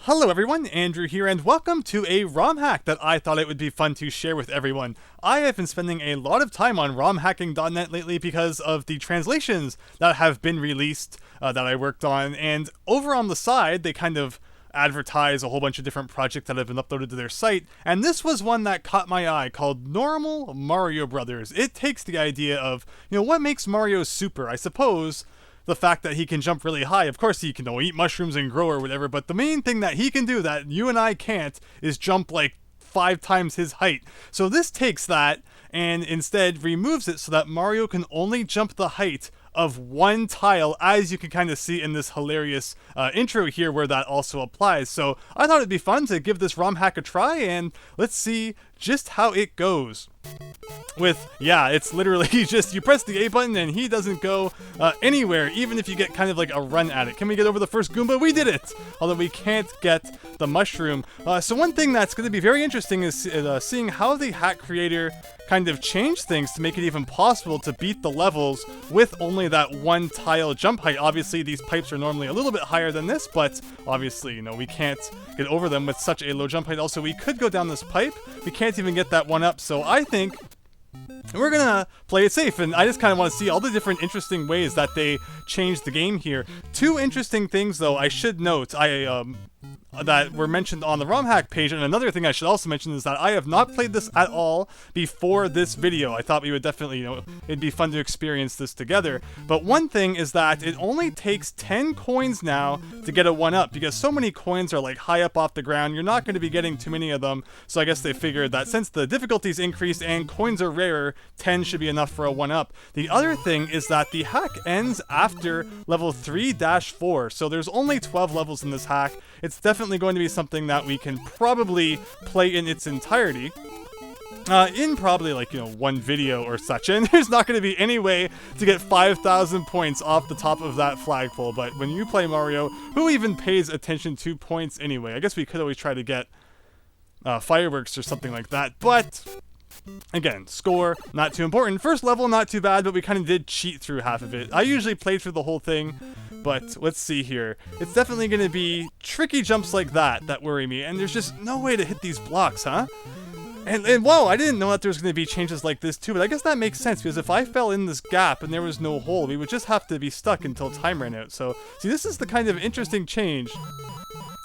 Hello everyone, Andrew here, and welcome to a ROM hack that I thought it would be fun to share with everyone. I have been spending a lot of time on romhacking.net lately because of the translations that have been released that I worked on, and over on the side they kind of advertise a whole bunch of different projects that have been uploaded to their site, and this was one that caught my eye called Normal Mario Brothers. It takes the idea of, what makes Mario super, I suppose, the fact that he can jump really high. Of course he can eat mushrooms and grow or whatever, but the main thing that he can do that you and I can't is jump like 5 times his height. So this takes that and instead removes it so that Mario can only jump the height of one tile, as you can kind of see in this hilarious intro here where that also applies. So I thought it'd be fun to give this ROM hack a try, and let's see just how it goes. It's literally just you press the A button and he doesn't go anywhere, even if you get kind of like a run at it. Can we get over the first Goomba? We did it! Although we can't get the mushroom. So one thing that's going to be very interesting is seeing how the hack creator kind of changed things to make it even possible to beat the levels with only that one tile jump height. Obviously these pipes are normally a little bit higher than this, but obviously, we can't get over them with such a low jump height. Also, we could go down this pipe. We can't even get that one up, so I think we're gonna play it safe, and I just kind of want to see all the different interesting ways that they changed the game here. Two interesting things, though, I should note, that were mentioned on the ROM hack page, and another thing I should also mention is that I have not played this at all before this video. I thought we would definitely, it'd be fun to experience this together. But one thing is that it only takes 10 coins now to get a 1-up, because so many coins are like high up off the ground, you're not going to be getting too many of them, so I guess they figured that since the difficulty's increased and coins are rarer, 10 should be enough for a 1-up. The other thing is that the hack ends after level 3-4, so there's only 12 levels in this hack. It's definitely going to be something that we can probably play in its entirety. In probably one video or such, and there's not going to be any way to get 5,000 points off the top of that flagpole, but when you play Mario, who even pays attention to points anyway? I guess we could always try to get fireworks or something like that, but again, score, not too important. First level, not too bad, but we kind of did cheat through half of it. I usually play through the whole thing, but let's see here. It's definitely going to be tricky jumps like that worry me, and there's just no way to hit these blocks, huh? And whoa, I didn't know that there was going to be changes like this too, but I guess that makes sense, because if I fell in this gap and there was no hole, we would just have to be stuck until time ran out. So, see, this is the kind of interesting change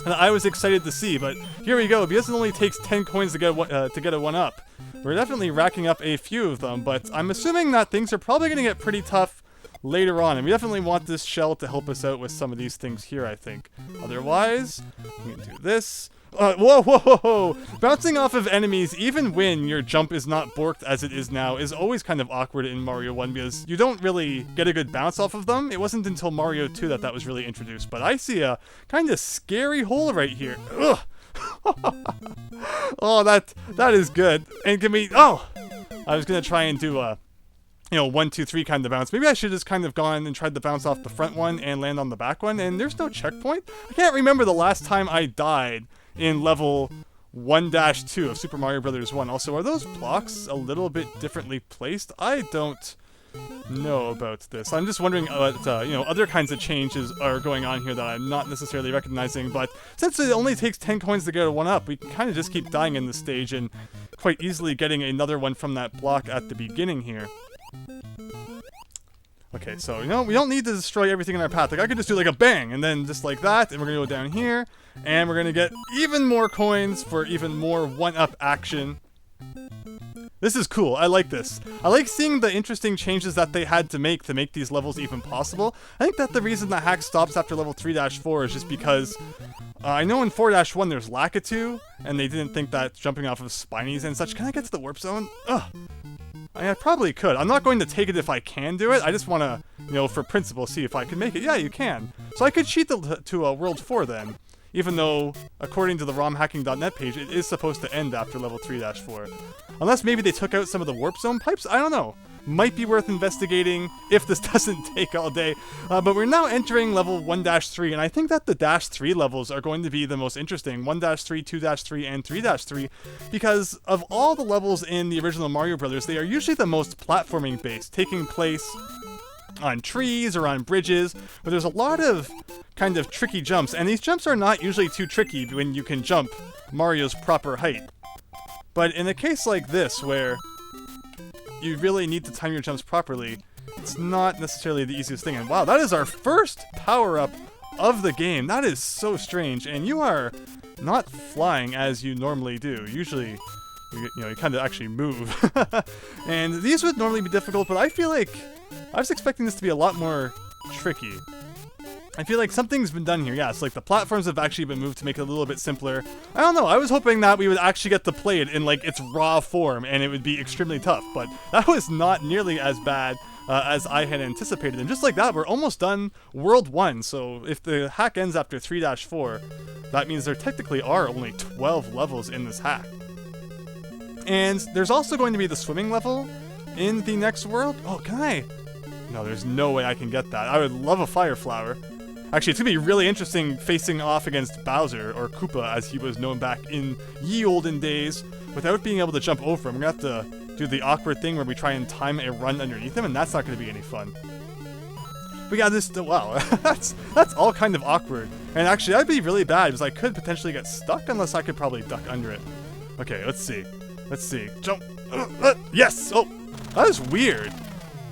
that I was excited to see, but here we go. Because it only takes 10 coins to get a 1-up. We're definitely racking up a few of them, but I'm assuming that things are probably going to get pretty tough later on, and we definitely want this shell to help us out with some of these things here, I think. Otherwise, we can do this. Whoa! Bouncing off of enemies, even when your jump is not borked as it is now, is always kind of awkward in Mario 1 because you don't really get a good bounce off of them. It wasn't until Mario 2 that was really introduced, but I see a kind of scary hole right here. Ugh! Oh, that is good. And give me... Oh! I was gonna try and do a 1, 2, 3 kind of bounce. Maybe I should just kind of gone and tried to bounce off the front one and land on the back one, and there's no checkpoint. I can't remember the last time I died in level 1-2 of Super Mario Bros. 1. Also, are those blocks a little bit differently placed? I don't know about this. I'm just wondering what, other kinds of changes are going on here that I'm not necessarily recognizing, but since it only takes 10 coins to get a 1-up, we can kind of just keep dying in this stage and quite easily getting another one from that block at the beginning here. Okay, so, we don't need to destroy everything in our path. Like, I could just do like a bang, and then just like that, and we're gonna go down here, and we're gonna get even more coins for even more 1-up action. This is cool. I like this. I like seeing the interesting changes that they had to make these levels even possible. I think that the reason the hack stops after level 3-4 is just because I know in 4-1 there's Lakitu, and they didn't think that jumping off of Spinies and such. Can I get to the warp zone? Ugh. I probably could. I'm not going to take it if I can do it. I just want to, for principle, see if I can make it. Yeah, you can. So I could cheat to World 4 then. Even though, according to the romhacking.net page, it is supposed to end after level 3-4. Unless maybe they took out some of the warp zone pipes? I don't know. Might be worth investigating if this doesn't take all day. But we're now entering level 1-3, and I think that the -3 levels are going to be the most interesting. 1-3, 2-3, and 3-3, because of all the levels in the original Mario Brothers, they are usually the most platforming based, taking place on trees or on bridges, where there's a lot of kind of tricky jumps, and these jumps are not usually too tricky when you can jump Mario's proper height. But in a case like this, where you really need to time your jumps properly, it's not necessarily the easiest thing. And wow, that is our first power-up of the game. That is so strange, and you are not flying as you normally do. Usually, you kind of actually move. And these would normally be difficult, but I feel like I was expecting this to be a lot more tricky. I feel like something's been done here. Yeah, it's like the platforms have actually been moved to make it a little bit simpler. I don't know, I was hoping that we would actually get to play it in like its raw form and it would be extremely tough, but that was not nearly as bad as I had anticipated. And just like that, we're almost done World 1, so if the hack ends after 3-4, that means there technically are only 12 levels in this hack. And there's also going to be the swimming level in the next world. Oh, can I? No, there's no way I can get that. I would love a fire flower. Actually, it's going to be really interesting facing off against Bowser, or Koopa as he was known back in ye olden days, without being able to jump over him. We're going to have to do the awkward thing where we try and time a run underneath him, and that's not going to be any fun. We got this, wow, that's all kind of awkward. And actually, that'd be really bad, because I could potentially get stuck, unless I could probably duck under it. Okay, let's see. Let's see. Jump. Yes! Oh, that is weird.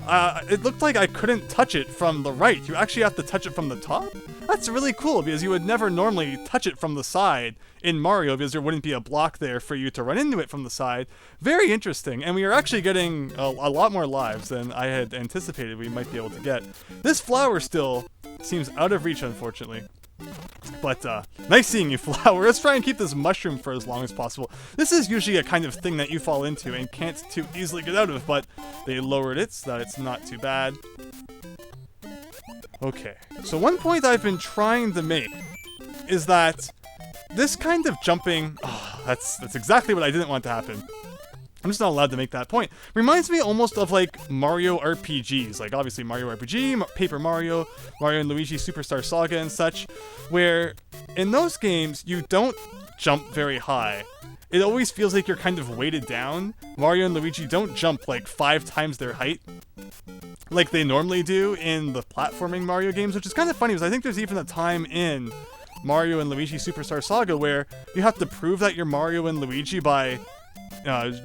It looked like I couldn't touch it from the right. You actually have to touch it from the top? That's really cool, because you would never normally touch it from the side in Mario, because there wouldn't be a block there for you to run into it from the side. Very interesting, and we are actually getting a lot more lives than I had anticipated we might be able to get. This flower still seems out of reach, unfortunately. But, nice seeing you, flower. Let's try and keep this mushroom for as long as possible. This is usually a kind of thing that you fall into and can't too easily get out of, but they lowered it so that it's not too bad. Okay, so one point I've been trying to make is that this kind of jumping... Oh, that's exactly what I didn't want to happen. I'm just not allowed to make that point. Reminds me almost of like Mario RPGs, like obviously Mario RPG, Paper Mario, Mario and Luigi Superstar Saga and such, where in those games you don't jump very high. It always feels like you're kind of weighted down. Mario and Luigi don't jump like 5 times their height like they normally do in the platforming Mario games, which is kind of funny because I think there's even a time in Mario and Luigi Superstar Saga where you have to prove that you're Mario and Luigi by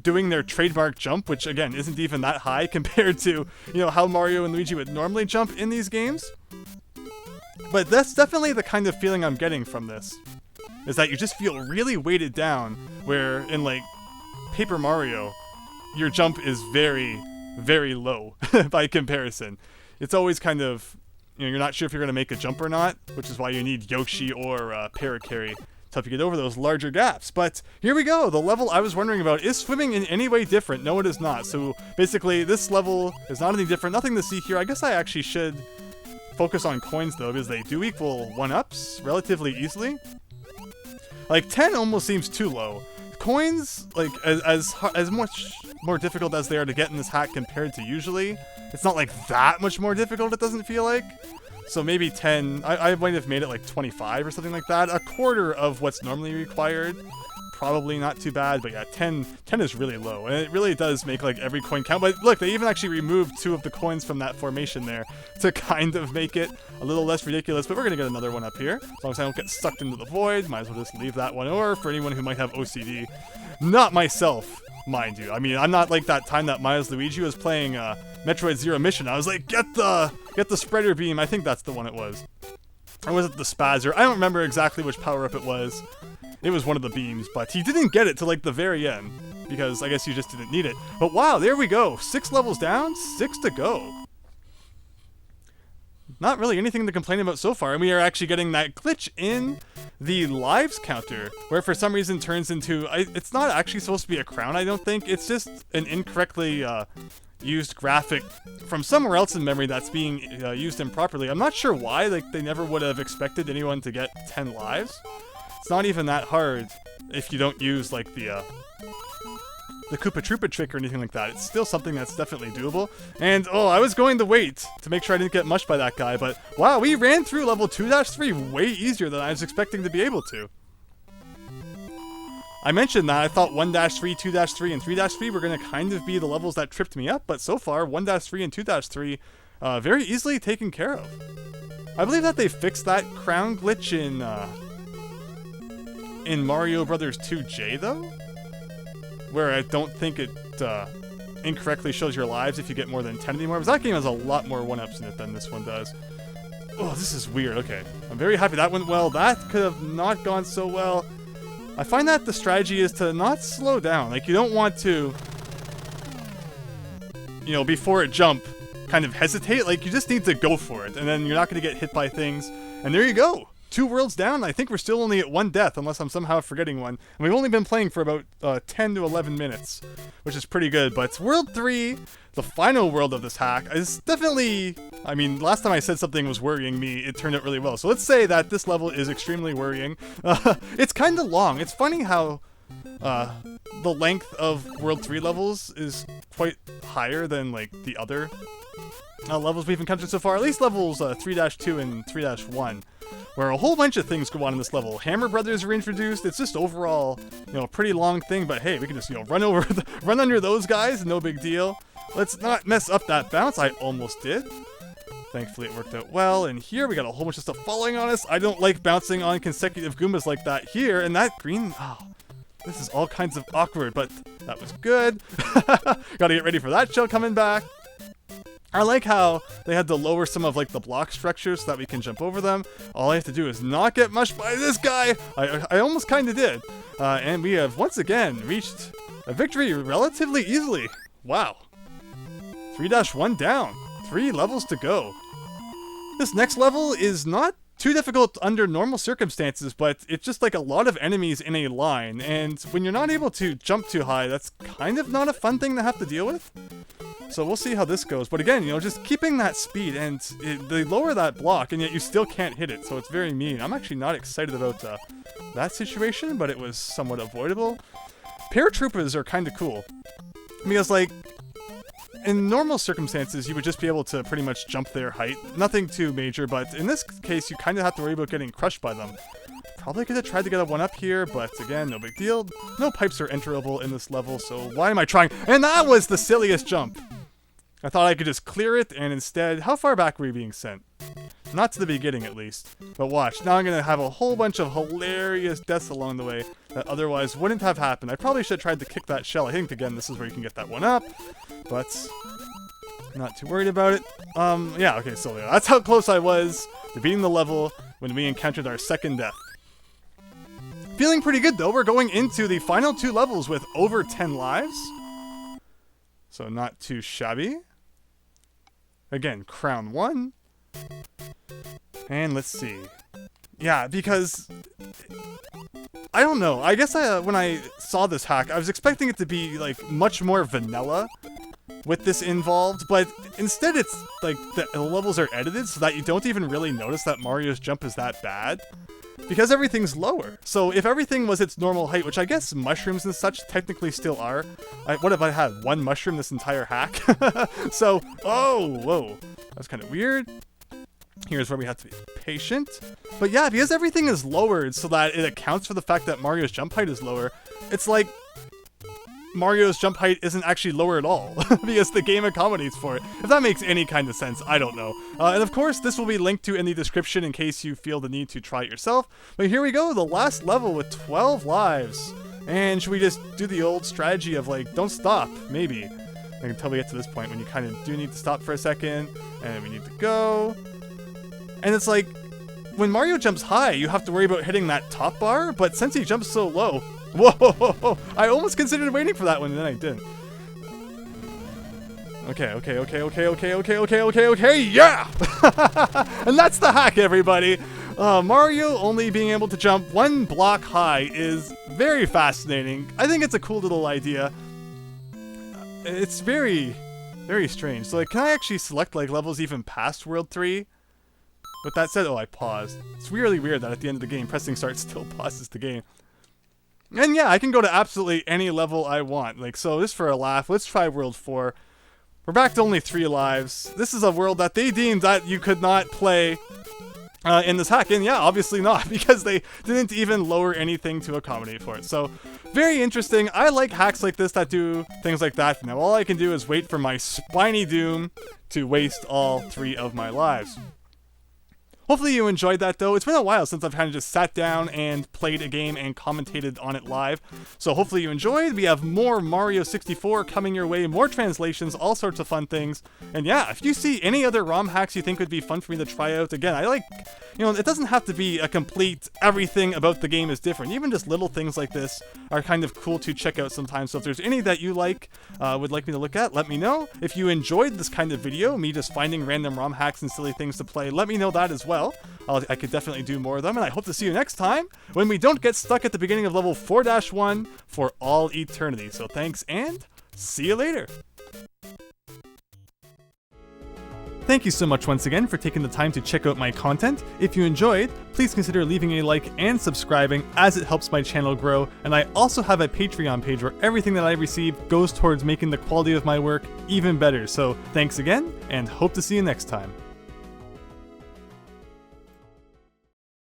doing their trademark jump, which again isn't even that high compared to, how Mario and Luigi would normally jump in these games. But that's definitely the kind of feeling I'm getting from this, is that you just feel really weighted down, where in like Paper Mario, your jump is very, very low by comparison. It's always kind of, you're not sure if you're going to make a jump or not, which is why you need Yoshi or Parakarry to help you get over those larger gaps. But here we go, the level I was wondering about. Is swimming in any way different? No, it is not. So basically, this level is not anything different, nothing to see here. I guess I actually should focus on coins though, because they do equal 1-ups relatively easily. Like 10 almost seems too low. Coins, like as much more difficult as they are to get in this hack compared to usually, it's not like that much more difficult, it doesn't feel like. So maybe 10, I might have made it like 25 or something like that. A quarter of what's normally required. Probably not too bad, but yeah, 10 is really low. And it really does make like every coin count. But look, they even actually removed 2 of the coins from that formation there to kind of make it a little less ridiculous. But we're going to get another one up here. As long as I don't get sucked into the void, might as well just leave that one. Or for anyone who might have OCD. Not myself, mind you. I mean, I'm not like that time that Miles Luigi was playing Metroid Zero Mission. I was like, get the spreader beam. I think that's the one it was. Or was it the spazzer? I don't remember exactly which power-up it was. It was one of the beams, but he didn't get it till like the very end, because I guess you just didn't need it. But wow, there we go. 6 levels down, 6 to go. Not really anything to complain about so far, and we are actually getting that glitch in the lives counter, where for some reason turns into... it's not actually supposed to be a crown, I don't think. It's just an incorrectly used graphic from somewhere else in memory that's being used improperly. I'm not sure why, like they never would have expected anyone to get 10 lives. It's not even that hard if you don't use like the Koopa Troopa trick or anything like that. It's still something that's definitely doable. And oh, I was going to wait to make sure I didn't get mushed by that guy, but wow, we ran through level 2-3 way easier than I was expecting to be able to. I mentioned that I thought 1-3, 2-3, and 3-3 were going to kind of be the levels that tripped me up, but so far 1-3 and 2-3 very easily taken care of. I believe that they fixed that crown glitch in Mario Brothers 2J though, where I don't think it incorrectly shows your lives if you get more than 10 anymore, because that game has a lot more 1-ups in it than this one does. Oh, this is weird. Okay, I'm very happy that went well. That could have not gone so well. I find that the strategy is to not slow down. Like, you don't want to, you know, before it jump, kind of hesitate. Like, you just need to go for it, and then you're not going to get hit by things. And there you go. 2 worlds down. I think we're still only at 1 death, unless I'm somehow forgetting one. And we've only been playing for about 10 to 11 minutes, which is pretty good. But World 3, the final world of this hack, is definitely... I mean, last time I said something was worrying me, it turned out really well. So let's say that this level is extremely worrying. It's kind of long. It's funny how the length of World 3 levels is quite higher than, like, the other levels we've encountered so far. At least levels 3-2 and 3-1. Where a whole bunch of things go on in this level. Hammer Brothers are introduced. It's just overall, you know, a pretty long thing, but hey, we can just, you know, run under those guys, no big deal. Let's not mess up that bounce. I almost did. Thankfully, it worked out well. And here we got a whole bunch of stuff falling on us. I don't like bouncing on consecutive Goombas like that here. And that green, oh, this is all kinds of awkward, but that was good. Gotta get ready for that shell coming back. I like how they had to lower some of, like, the block structures so that we can jump over them. All I have to do is not get mushed by this guy. I almost kind of did. And we have, once again, reached a victory relatively easily. Wow. 3-1 down. 3 levels to go. This next level is not too difficult under normal circumstances, but it's just like a lot of enemies in a line. And when you're not able to jump too high, that's kind of not a fun thing to have to deal with. So we'll see how this goes. But again, you know, just keeping that speed, and they lower that block, and yet you still can't hit it. So it's very mean. I'm actually not excited about that situation, but it was somewhat avoidable. Paratroopers are kind of cool. Because, like, in normal circumstances, you would just be able to pretty much jump their height. Nothing too major, but in this case, you kind of have to worry about getting crushed by them. Probably could have tried to get a 1-up here, but again, no big deal. No pipes are enterable in this level, so why am I trying? And that was the silliest jump! I thought I could just clear it, and instead, how far back were we being sent? Not to the beginning, at least. But watch, now I'm going to have a whole bunch of hilarious deaths along the way that otherwise wouldn't have happened. I probably should have tried to kick that shell. I think, again, this is where you can get that 1-up, but not too worried about it. Yeah, okay, so yeah, that's how close I was to beating the level when we encountered our second death. Feeling pretty good, though. We're going into the final 2 levels with over 10 lives. So not too shabby. Again, crown 1. And let's see. Yeah, because... I don't know. I guess when I saw this hack, I was expecting it to be, like, much more vanilla with this involved, but instead it's, like, the levels are edited so that you don't even really notice that Mario's jump is that bad. Because everything's lower. So if everything was its normal height, which I guess mushrooms and such technically still are. What if I had 1 mushroom this entire hack? So, oh, whoa. That's kind of weird. Here's where we have to be patient. But yeah, because everything is lowered so that it accounts for the fact that Mario's jump height is lower, it's like Mario's jump height isn't actually lower at all, because the game accommodates for it. If that makes any kind of sense, I don't know. And of course, this will be linked to in the description in case you feel the need to try it yourself. But here we go, the last level with 12 lives. And should we just do the old strategy of, like, don't stop, maybe. Until we get to this point when you kind of do need to stop for a second, and we need to go. And it's like, when Mario jumps high, you have to worry about hitting that top bar, but since he jumps so low, whoa, I almost considered waiting for that one, and then I didn't. Okay, yeah! And that's the hack, everybody! Mario only being able to jump 1 block high is very fascinating. I think it's a cool little idea. It's very, very strange. So, like, can I actually select, like, levels even past World 3? With that said, oh, I paused. It's really weird that at the end of the game, pressing start still pauses the game. And yeah, I can go to absolutely any level I want. Like, so just for a laugh, let's try World 4. We're back to only 3 lives. This is a world that they deemed that you could not play in this hack, and yeah, obviously not, because they didn't even lower anything to accommodate for it. So, very interesting. I like hacks like this that do things like that. Now all I can do is wait for my spiny doom to waste all 3 of my lives. Hopefully you enjoyed that, though. It's been a while since I've kind of just sat down and played a game and commentated on it live. So hopefully you enjoyed. We have more Mario 64 coming your way, more translations, all sorts of fun things. And yeah, if you see any other ROM hacks you think would be fun for me to try out, again, I like, you know, it doesn't have to be a complete everything about the game is different. Even just little things like this are kind of cool to check out sometimes. So if there's any that you like, would like me to look at, let me know. If you enjoyed this kind of video, me just finding random ROM hacks and silly things to play, let me know that as well. I could definitely do more of them, and I hope to see you next time when we don't get stuck at the beginning of level 4-1 for all eternity. So thanks, and see you later! Thank you so much once again for taking the time to check out my content. If you enjoyed, please consider leaving a like and subscribing, as it helps my channel grow, and I also have a Patreon page where everything that I receive goes towards making the quality of my work even better. So thanks again, and hope to see you next time.